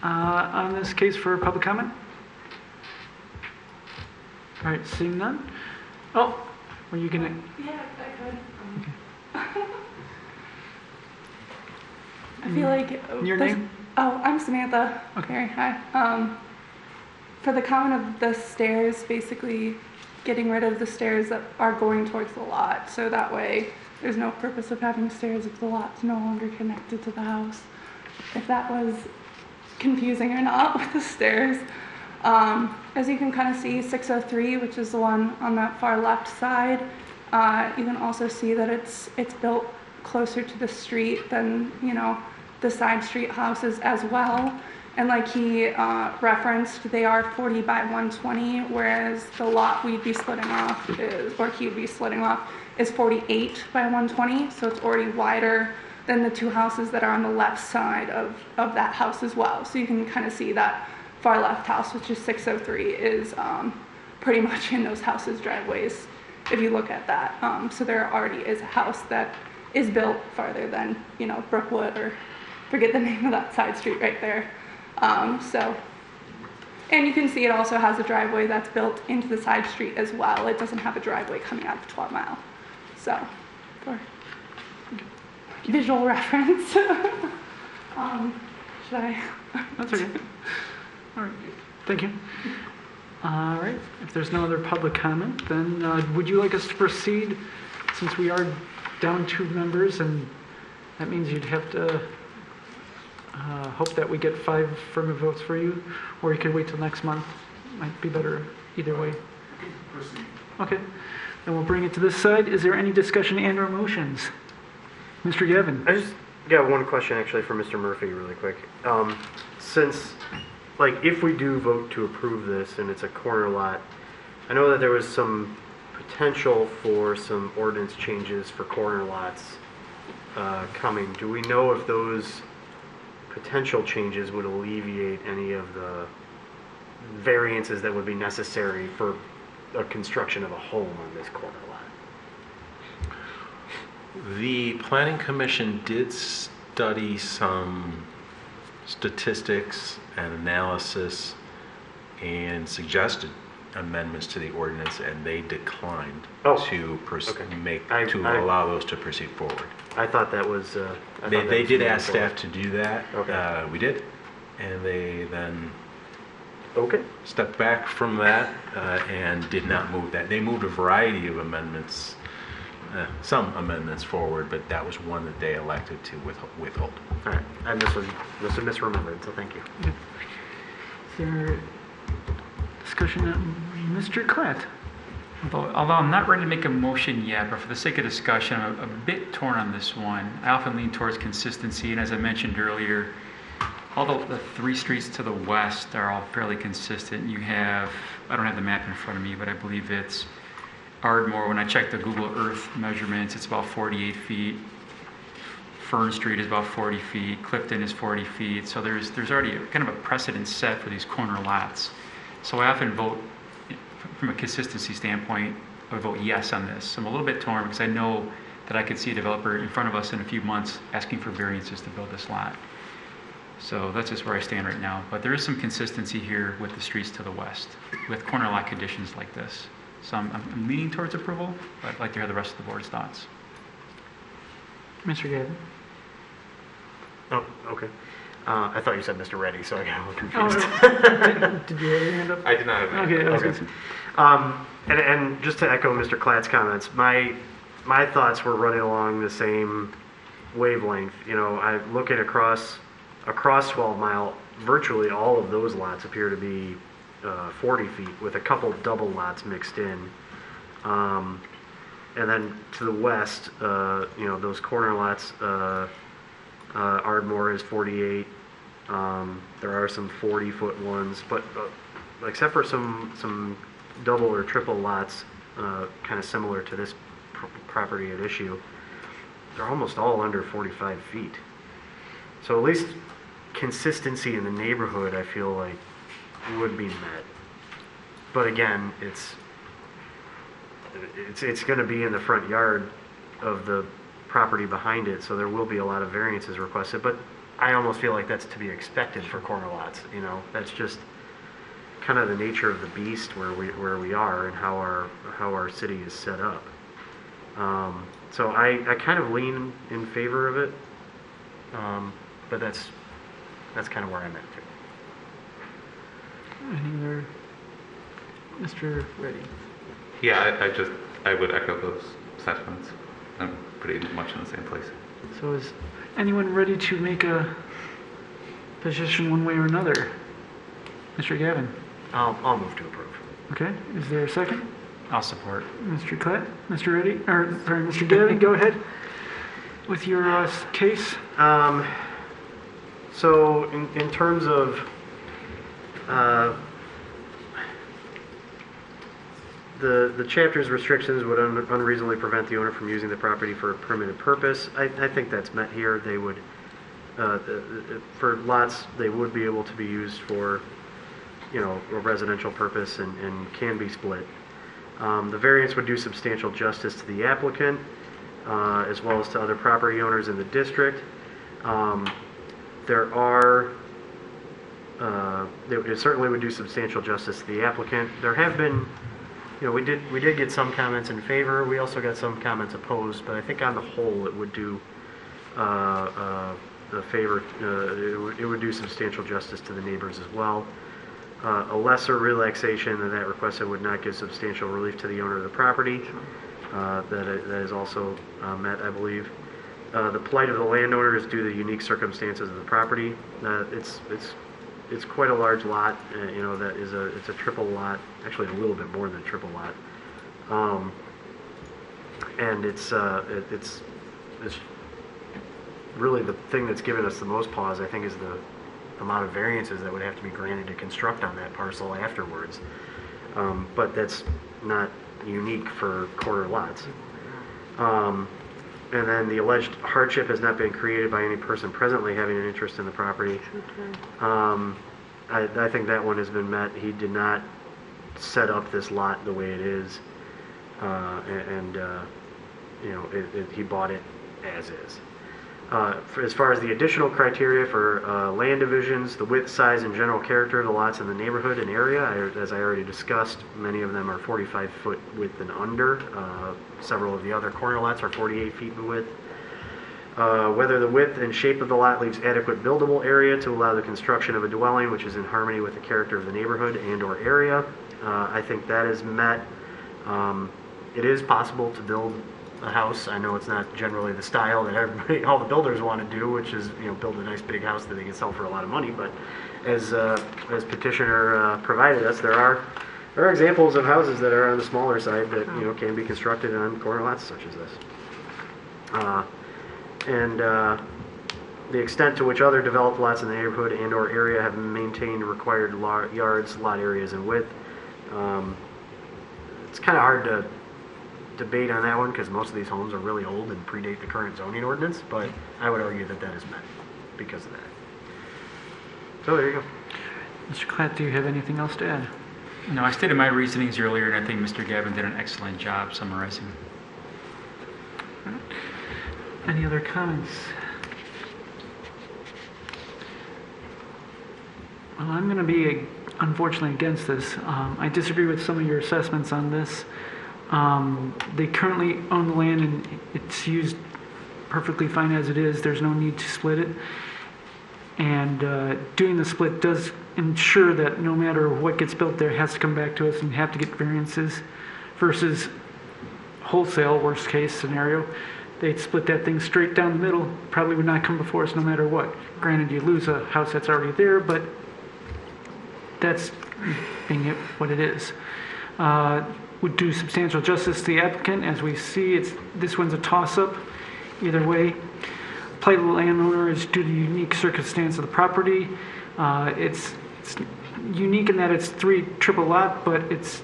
on this case for public comment? All right, seeing none. Oh, were you gonna? Yeah, I could. I feel like Your name? Oh, I'm Samantha. Okay. Hi. For the comment of the stairs, basically getting rid of the stairs that are going towards the lot, so that way there's no purpose of having stairs if the lot's no longer connected to the house. If that was confusing or not with the stairs. As you can kind of see, 603, which is the one on that far left side, you can also see that it's built closer to the street than, the side street houses as well. And like he referenced, they are 40 by 120, whereas the lot we'd be splitting off or he would be splitting off, is 48 by 120. So it's already wider than the 2 houses that are on the left side of that house as well. So you can kind of see that far left house, which is 603, is pretty much in those houses' driveways, if you look at that. So there already is a house that is built farther than, Brookwood, or forget the name of that side street right there. And you can see it also has a driveway that's built into the side street as well. It doesn't have a driveway coming out of 12 Mile. So, for visual reference. Should I? That's okay. All right. Thank you. All right. If there's no other public comment, then would you like us to proceed, since we are down 2 members, and that means you'd have to hope that we get 5 affirmative votes for you, or you could wait till next month. Might be better either way. Okay. Then we'll bring it to this side. Is there any discussion and or motions? Mr. Gavin. I just got one question actually for Mr. Murphy really quick. Since, if we do vote to approve this and it's a corner lot, I know that there was some potential for some ordinance changes for corner lots coming. Do we know if those potential changes would alleviate any of the variances that would be necessary for a construction of a home on this corner lot? The Planning Commission did study some statistics and analysis and suggested amendments to the ordinance, and they declined Oh, to okay. to I- allow those to proceed forward. I thought that was. They did ask staff to do that. Okay. We did, and they then Okay. stepped back from that and did not move that. They moved a variety of amendments, some amendments forward, but that was one that they elected to withhold. All right. I misremembered, so thank you. Is there discussion on Mr. Klatt? Although I'm not ready to make a motion yet, but for the sake of discussion, I'm a bit torn on this one. I often lean towards consistency, and as I mentioned earlier, although the three streets to the west are all fairly consistent, you have, I don't have the map in front of me, but I believe it's Ardmore. When I checked the Google Earth measurements, it's about 48 feet. Fern Street is about 40 feet. Clifton is 40 feet. So there's already kind of a precedent set for these corner lots. So I often vote, from a consistency standpoint, I would vote yes on this. I'm a little bit torn because I know that I could see a developer in front of us in a few months asking for variances to build this lot. So that's just where I stand right now. But there is some consistency here with the streets to the west, with corner lot conditions like this. So I'm leaning towards approval, but I'd like to hear the rest of the board's thoughts. Mr. Gavin? Oh, okay. I thought you said Mr. Reddy, so I got a little Oh, confused. did you have your hand up? I did not have any. Okay, I was Okay. gonna say. And just to echo Mr. Klatt's comments, my thoughts were running along the same wavelength. You know, I look at across 12 Mile, virtually all of those lots appear to be 40 feet with a couple double lots mixed in. And then to the west, you know, those corner lots, Ardmore is 48. There are some 40-foot ones, but except for some double or triple lots, kind of similar to this property at issue, they're almost all under 45 feet. So at least consistency in the neighborhood, I feel like, would be met. But again, it's going to be in the front yard of the property behind it, so there will be a lot of variances requested. But I almost feel like that's to be expected for corner lots. You know, that's just kind of the nature of the beast where we are and how our city is set up. So I kind of lean in favor of it, but that's kind of where I'm at too. Any other? Mr. Reddy? Yeah, I would echo those sentiments. I'm pretty much in the same place. So is anyone ready to make a position one way or another? Mr. Gavin? I'll move to approve. Okay, is there a second? I'll support. Mr. Klatt? Mr. Reddy? Or, sorry, Mr. Gavin, go ahead with your case. So in terms of the chapter's restrictions would unreasonably prevent the owner from using the property for a permitted purpose. I think that's met here. They would, for lots, they would be able to be used for, you know, a residential purpose and can be split. The variance would do substantial justice to the applicant, as well as to other property owners in the district. It certainly would do substantial justice to the applicant. There have been, you know, we did get some comments in favor. We also got some comments opposed, but I think on the whole it would do the favor. It would do substantial justice to the neighbors as well. A lesser relaxation than that requested would not give substantial relief to the owner of the property. That is also met, I believe. The plight of the landowner is due to the unique circumstances of the property. It's quite a large lot. You know, it's a triple lot, actually a little bit more than a triple lot. And it's really the thing that's given us the most pause, I think, is the amount of variances that would have to be granted to construct on that parcel afterwards. But that's not unique for corner lots. And then the alleged hardship has not been created by any person presently having an interest in the property. I think that one has been met. He did not set up this lot the way it is, you know, he bought it as is. As far as the additional criteria for land divisions, the width, size, and general character of the lots in the neighborhood and area, as I already discussed, many of them are 45-foot width and under. Several of the other corner lots are 48 feet in width. Whether the width and shape of the lot leaves adequate buildable area to allow the construction of a dwelling which is in harmony with the character of the neighborhood and/or area. I think that is met. It is possible to build a house. I know it's not generally the style that everybody, all the builders want to do, which is, you know, build a nice big house that they can sell for a lot of money. But as petitioner provided us, there are examples of houses that are on the smaller side that, you know, can be constructed on corner lots such as this. The extent to which other developed lots in the neighborhood and/or area have maintained required yards, lot areas, and width. It's kind of hard to debate on that one because most of these homes are really old and predate the current zoning ordinance, but I would argue that that is met because of that. So there you go. Mr. Klatt, do you have anything else to add? No, I stated my reasonings earlier, and I think Mr. Gavin did an excellent job summarizing. Any other comments? Well, I'm going to be, unfortunately, against this. I disagree with some of your assessments on this. They currently own the land and it's used perfectly fine as it is. There's no need to split it. And doing the split does ensure that no matter what gets built there, it has to come back to us and have to get variances versus wholesale, worst case scenario. They'd split that thing straight down the middle, probably would not come before us no matter what. Granted, you lose a house that's already there, but that's being it what it is. Would do substantial justice to the applicant. As we see, this one's a toss-up either way. Plight of the landowner is due to the unique circumstance of the property. It's unique in that it's 3 triple lot, but it's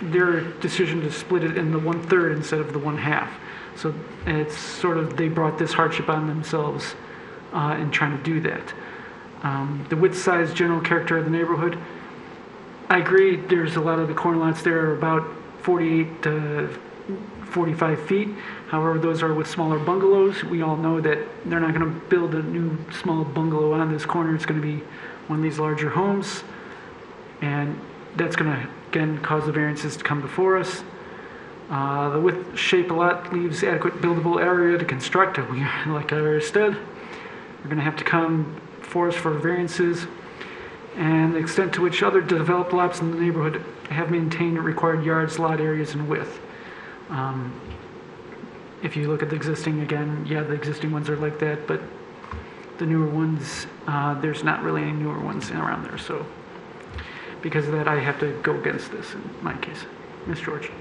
their decision to split it in the 1/3 instead of the 1/2. So it's sort of, they brought this hardship on themselves in trying to do that. The width, size, general character of the neighborhood. I agree, there's a lot of the corner lots there are about 48 to 45 feet. However, those are with smaller bungalows. We all know that they're not going to build a new small bungalow on this corner. It's going to be one of these larger homes. And that's going to, again, cause the variances to come before us. The width, shape of lot leaves adequate buildable area to construct. Like I already said, we're going to have to come before us for variances. And the extent to which other developed lots in the neighborhood have maintained required yards, lot areas, and width. If you look at the existing, again, yeah, the existing ones are like that, but the newer ones, there's not really any newer ones around there. So because of that, I have to go against this in my case. Ms. George.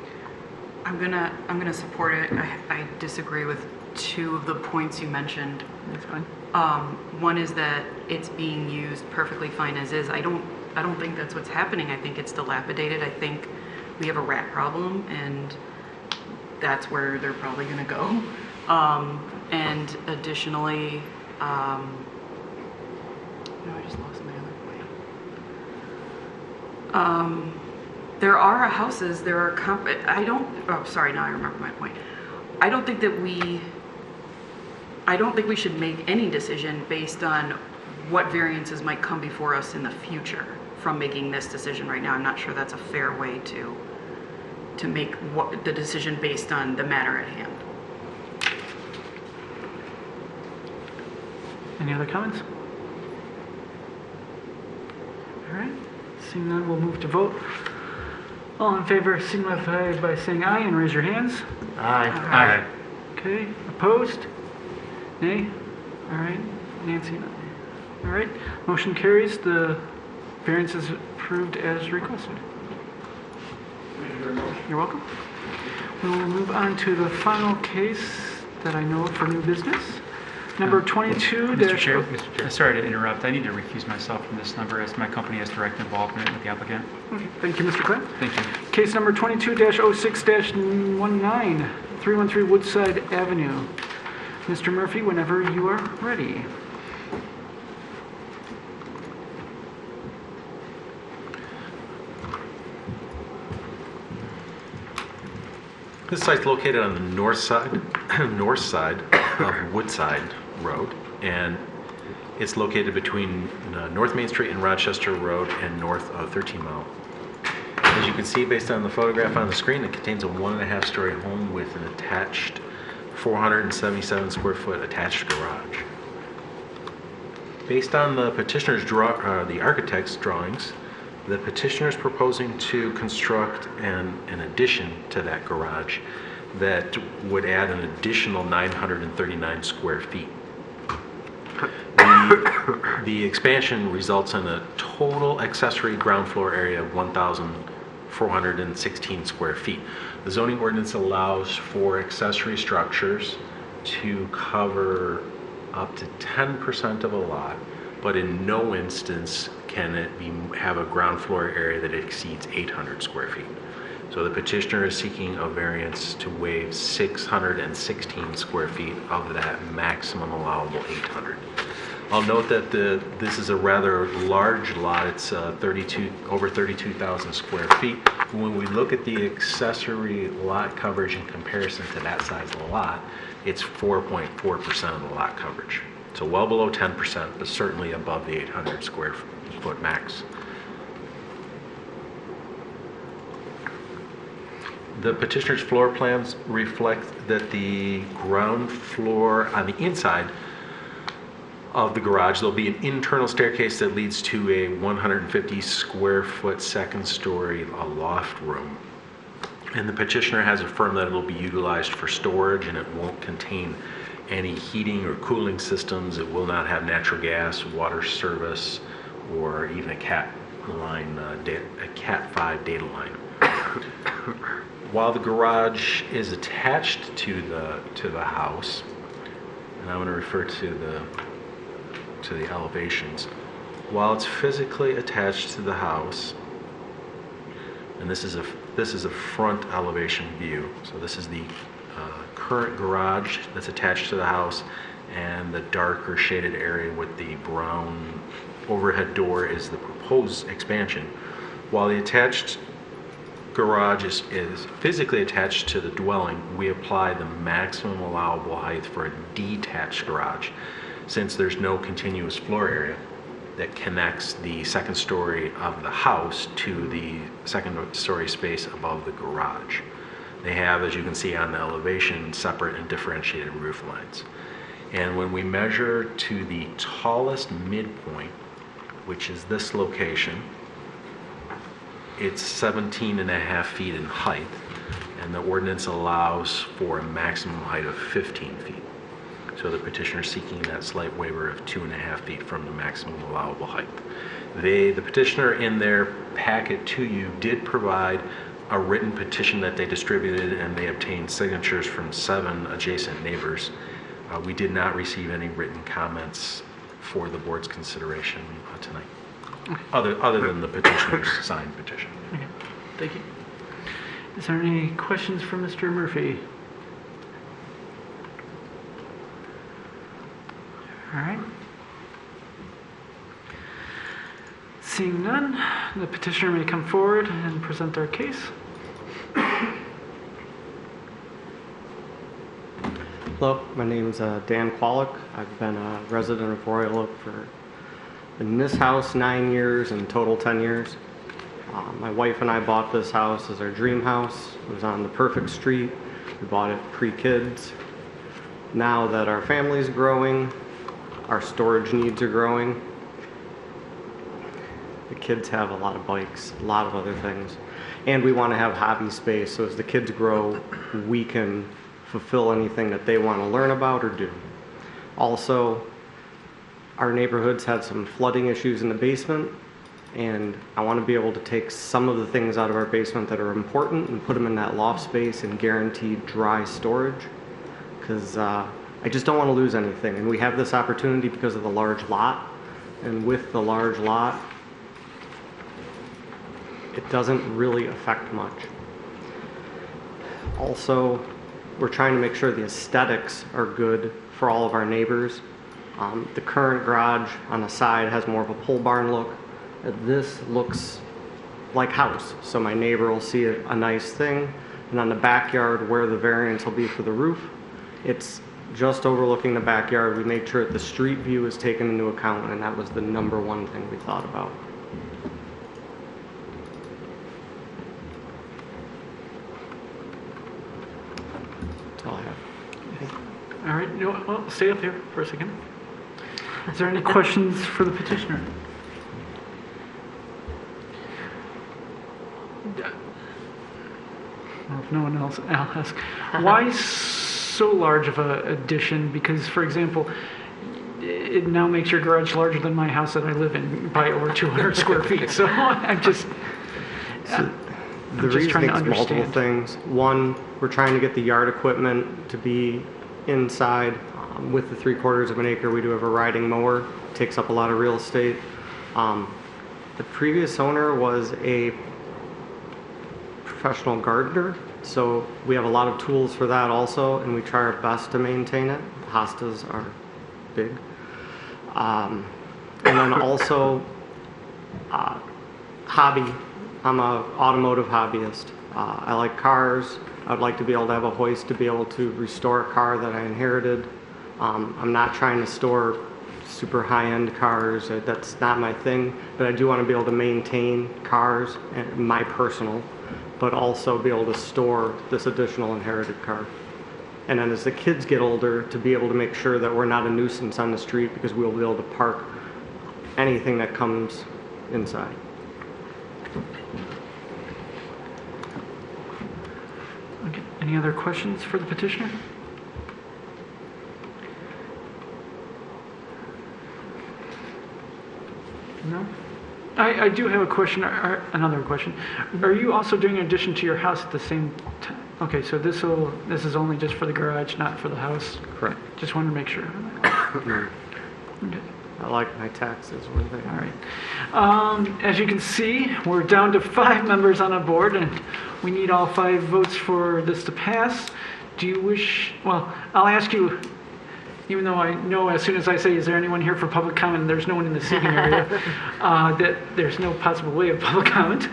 I'm gonna support it. I disagree with 2 of the points you mentioned. That's fine. One is that it's being used perfectly fine as is. I don't think that's what's happening. I think it's dilapidated. I think we have a rat problem, and that's where they're probably going to go. And additionally, no, I just lost my other point. There are houses. There are sorry. Now I remember my point. I don't think we should make any decision based on what variances might come before us in the future from making this decision right now. I'm not sure that's a fair way to make the decision based on the matter at hand. Any other comments? All right. Seeing none, we'll move to vote. All in favor, signify by saying aye and raise your hands. Aye. Aye. Okay. Opposed? Nay? All right. Nancy, no. All right. Motion carries. The variance is approved as requested. Thank you very much. You're welcome. We will move on to the final case that I know of for new business. Number 22. Mr. Chair, sorry to interrupt. I need to recuse myself from this number as my company has direct involvement with the applicant. Okay. Thank you, Mr. Klatt. Thank you. Case number 22-06-19, 313 Woodside Avenue. Mr. Murphy, whenever you are ready. This site's located on the north side of Woodside Road, and it's located between North Main Street and Rochester Road and north of 13 Mile. As you can see based on the photograph on the screen, it contains a 1.5-story home with an attached 477 square foot attached garage. Based on the petitioner's the architect's drawings, the petitioner is proposing to construct an addition to that garage that would add an additional 939 square feet. The expansion results in a total accessory ground floor area of 1,416 square feet. The zoning ordinance allows for accessory structures to cover up to 10% of a lot, but in no instance can it have a ground floor area that exceeds 800 square feet. So the petitioner is seeking a variance to waive 616 square feet of that maximum allowable 800. I'll note that this is a rather large lot. It's over 32,000 square feet. When we look at the accessory lot coverage in comparison to that size of the lot, it's 4.4% of the lot coverage. So well below 10%, but certainly above the 800 square foot max. The petitioner's floor plans reflect that the ground floor on the inside of the garage, there'll be an internal staircase that leads to a 150 square foot second story loft room. And the petitioner has affirmed that it'll be utilized for storage and it won't contain any heating or cooling systems. It will not have natural gas, water service, or even a Cat 5 data line. While the garage is attached to the house, and I'm going to refer to the elevations, while it's physically attached to the house, and this is a front elevation view. So this is the current garage that's attached to the house, and the darker shaded area with the brown overhead door is the proposed expansion. While the attached garage is physically attached to the dwelling, we apply the maximum allowable height for a detached garage, since there's no continuous floor area that connects the second story of the house to the second story space above the garage. They have, as you can see on the elevation, separate and differentiated roof lines. And when we measure to the tallest midpoint, which is this location, it's 17.5 feet in height, and the ordinance allows for a maximum height of 15 feet. So the petitioner is seeking that slight waiver of 2.5 feet from the maximum allowable height. The petitioner in their packet to you did provide a written petition that they distributed, and they obtained signatures from 7 adjacent neighbors. We did not receive any written comments for the board's consideration tonight, other than the petitioner's signed petition. Okay. Thank you. Is there any questions for Mr. Murphy? All right. Seeing none, the petitioner may come forward and present their case. Hello, my name is Dan Kwolek. I've been a resident of Royal Oak in this house 9 years, in total 10 years. My wife and I bought this house as our dream house. It was on the perfect street. We bought it pre-kids. Now that our family's growing, our storage needs are growing. The kids have a lot of bikes, a lot of other things. And we want to have hobby space, so as the kids grow, we can fulfill anything that they want to learn about or do. Also, our neighborhood's had some flooding issues in the basement, and I want to be able to take some of the things out of our basement that are important and put them in that loft space and guaranteed dry storage, because I just don't want to lose anything. And we have this opportunity because of the large lot, and with the large lot, it doesn't really affect much. Also, we're trying to make sure the aesthetics are good for all of our neighbors. The current garage on the side has more of a pole barn look. This looks like house, so my neighbor will see a nice thing. And on the backyard where the variance will be for the roof, it's just overlooking the backyard. We made sure that the street view is taken into account, and that was the number one thing we thought about. That's all I have. All right, well, stay up here for a second. Is there any questions for the petitioner? Well, if no one else, I'll ask. Why so large of a addition? Because, for example, it now makes your garage larger than my house that I live in by over 200 square feet. So I'm just, The just reason trying to is multiple understand. things. One, we're trying to get the yard equipment to be inside. With the 3/4 of an acre, we do have a riding mower. Takes up a lot of real estate. The previous owner was a professional gardener, so we have a lot of tools for that also, and we try our best to maintain it. Hostas are big. And then also, hobby. I'm a automotive hobbyist. I like cars. I'd like to be able to have a hoist to be able to restore a car that I inherited. I'm not trying to store super high-end cars. That's not my thing, but I do want to be able to maintain cars, and my personal, but also be able to store this additional inherited car. And then as the kids get older, to be able to make sure that we're not a nuisance on the street, because we'll be able to park anything that comes inside. Okay. Any other questions for the petitioner? No? I do have a question, or another question. Are you also doing an addition to your house at the same time? Okay, so this is only just for the garage, not for the house? Correct. Just wanted to make sure. Okay. I like my taxes when they All right. As you can see, we're down to 5 members on a board, and we need all 5 votes for this to pass. Do you wish, well, I'll ask you, even though I know as soon as I say, is there anyone here for public comment, there's no one in the seating area, that there's no possible way of public comment.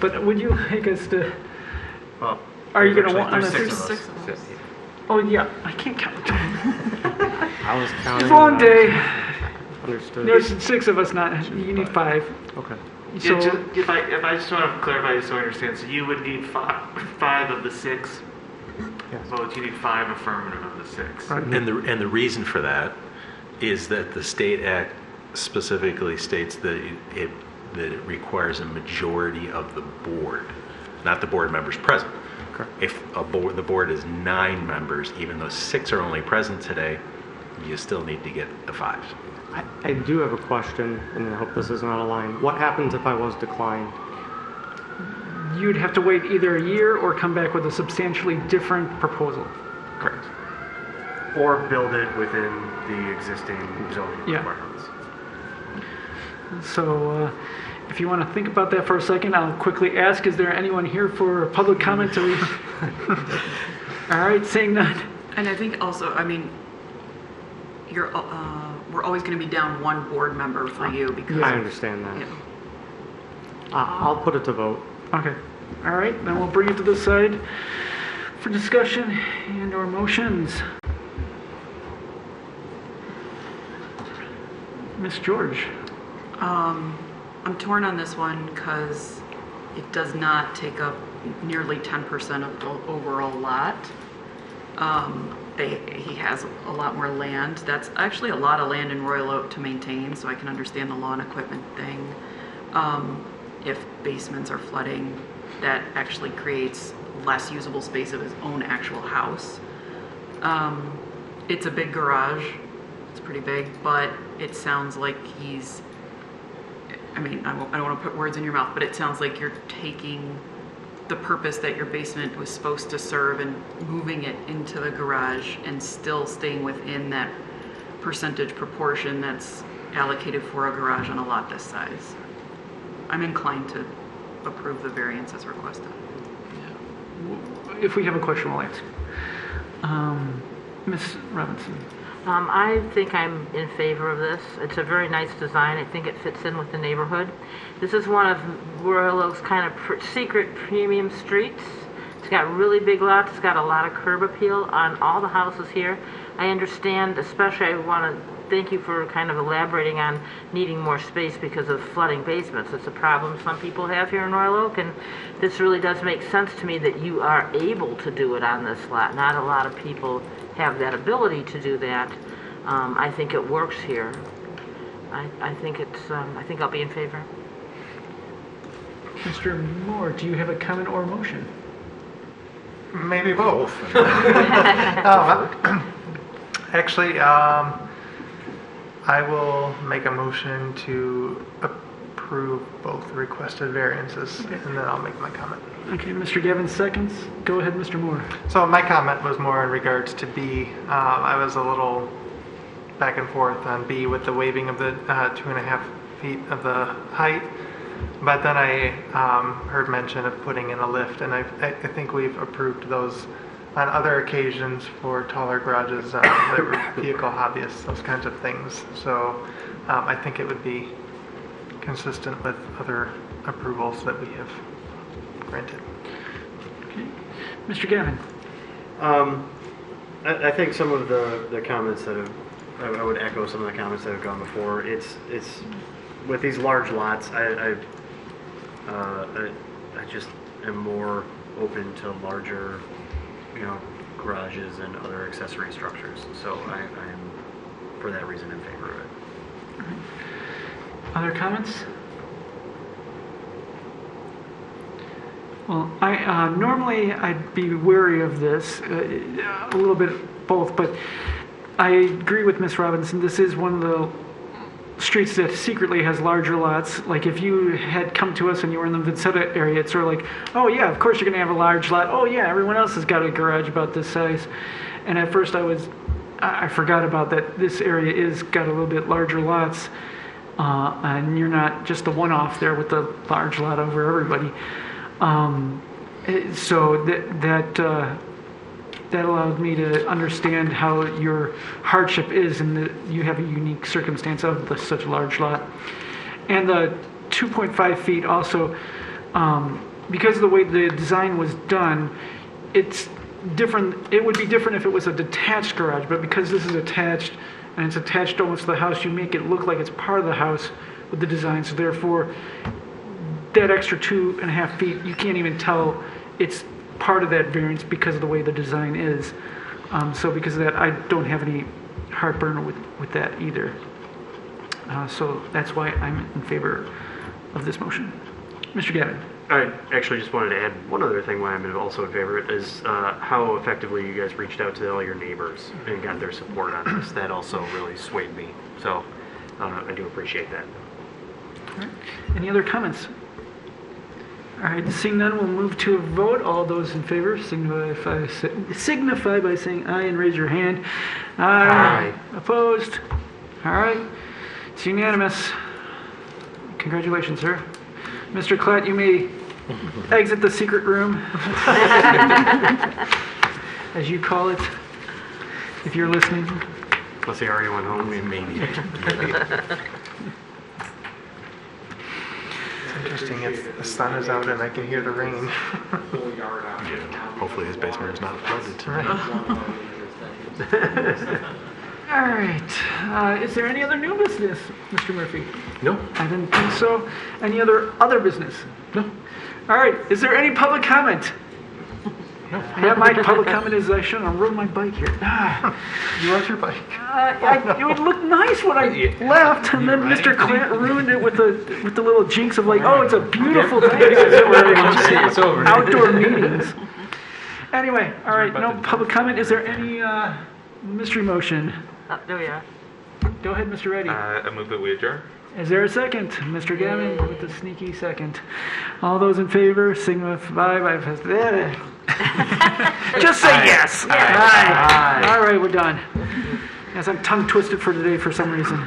But would you like us to, Well, are you going to there's want actually us? six of us. Oh, yeah, I can't count. I was counting. It's a long day. Understood. There's 6 of us, not, you need 5. Okay. So, If I just want to clarify so I understand, so you would need 5 of the 6 Yes. votes, you need 5 affirmative of the 6. Right. And the reason for that is that the state act specifically states that it requires a majority of the board, not the board members present. Correct. If the board is 9 members, even though 6 are only present today, you still need to get the 5. I do have a question, and I hope this is not a line. What happens if I was declined? you'd have to wait either a year or come back with a substantially different proposal. Correct. Or build it within the existing zoning Yeah. requirements. So if you want to think about that for a second, I'll quickly ask, is there anyone here for public comment? All right, seeing none. And I think also, I mean, you're, we're always going to be down one board member for you because. I understand that. Yeah. I'll put it to vote. Okay. All right, then we'll bring it to this side for discussion and or motions. Miss George. I'm torn on this one because it does not take up nearly 10% of the overall lot. He has a lot more land. That's actually a lot of land in Royal Oak to maintain, so I can understand the lawn equipment thing. If basements are flooding, that actually creates less usable space of his own actual house. It's a big garage. It's pretty big, but it sounds like he's, I mean, I don't want to put words in your mouth, but it sounds like you're taking the purpose that your basement was supposed to serve and moving it into the garage and still staying within that percentage proportion that's allocated for a garage on a lot this size. I'm inclined to approve the variance as requested. If we have a question, we'll ask. Ms. Robinson. I think I'm in favor of this. It's a very nice design. I think it fits in with the neighborhood. This is one of Royal Oak's kind of secret premium streets. It's got really big lots. It's got a lot of curb appeal on all the houses here. I understand, especially I want to thank you for kind of elaborating on needing more space because of flooding basements. It's a problem some people have here in Royal Oak, and this really does make sense to me that you are able to do it on this lot. Not a lot of people have that ability to do that. I think it works here. I think I'll be in favor. Mr. Moore, do you have a comment or motion? Maybe both. Actually, I will make a motion to approve both requested variances, and then I'll make my comment. Okay, Mr. Gavin seconds. Go ahead, Mr. Moore. So my comment was more in regards to B. I was a little back and forth on B with the waiving of the 2.5 feet of the height, but then I heard mention of putting in a lift, and I think we've approved those on other occasions for taller garages, that were vehicle hobbyists, those kinds of things. So I think it would be consistent with other approvals that we have granted. Okay. Mr. Gavin. I think some of the comments that have, I would echo some of the comments that have gone before. It's with these large lots, I just am more open to larger, garages and other accessory structures. So I am, for that reason, in favor of it. Other comments? Well, I normally I'd be wary of this, a little bit both, but I agree with Ms. Robinson. This is one of the streets that secretly has larger lots. Like if you had come to us and you were in the Vincetta area, it's sort of like, oh yeah, of course you're going to have a large lot. Oh yeah, everyone else has got a garage about this size. And at first I forgot about that. This area is got a little bit larger lots, and you're not just the one-off there with the large lot over everybody. So that allowed me to understand how your hardship is, and that you have a unique circumstance of such a large lot. And the 2.5 feet also, because of the way the design was done, it's different. It would be different if it was a detached garage, but because this is attached, and it's attached almost to the house, you make it look like it's part of the house with the design. So therefore, that extra 2.5 feet, you can't even tell it's part of that variance because of the way the design is. So because of that, I don't have any heartburn with that either. So that's why I'm in favor of this motion. Mr. Gavin. I actually just wanted to add one other thing why I'm also in favor of it is how effectively you guys reached out to all your neighbors and got their support on this. That also really swayed me. So I do appreciate that. All right. Any other comments? All right, seeing none, we'll move to a vote. All those in favor signify by saying aye and raise your hand. Aye. Opposed? All right, it's unanimous. Congratulations, sir. Mr. Klatt, you may exit the secret room, as you call it, if you're listening. Unless he already went home, we may need it. Interesting. The sun is out and I can hear the rain. Yeah, hopefully his basement is not flooded tonight. All right. Is there any other new business, Mr. Murphy? No. I didn't think so. Any other business? No. All right. Is there any public comment? No. Yeah, my public comment is I shouldn't rode my bike here. You rode your bike? It would look nice when I left, and then Mr. Clint ruined it with the little jinx of like, oh, it's a beautiful day. It's over. Outdoor meetings. Anyway, all right. No public comment. Is there any mystery motion? There we are. Go ahead, Mr. Reddy. I move that we adjourn. Is there a second? Mr. Gavin with the sneaky second. All those in favor, signify by... Just say yes. Aye. All right, we're done. Yes, I'm tongue twisted for today for some reason.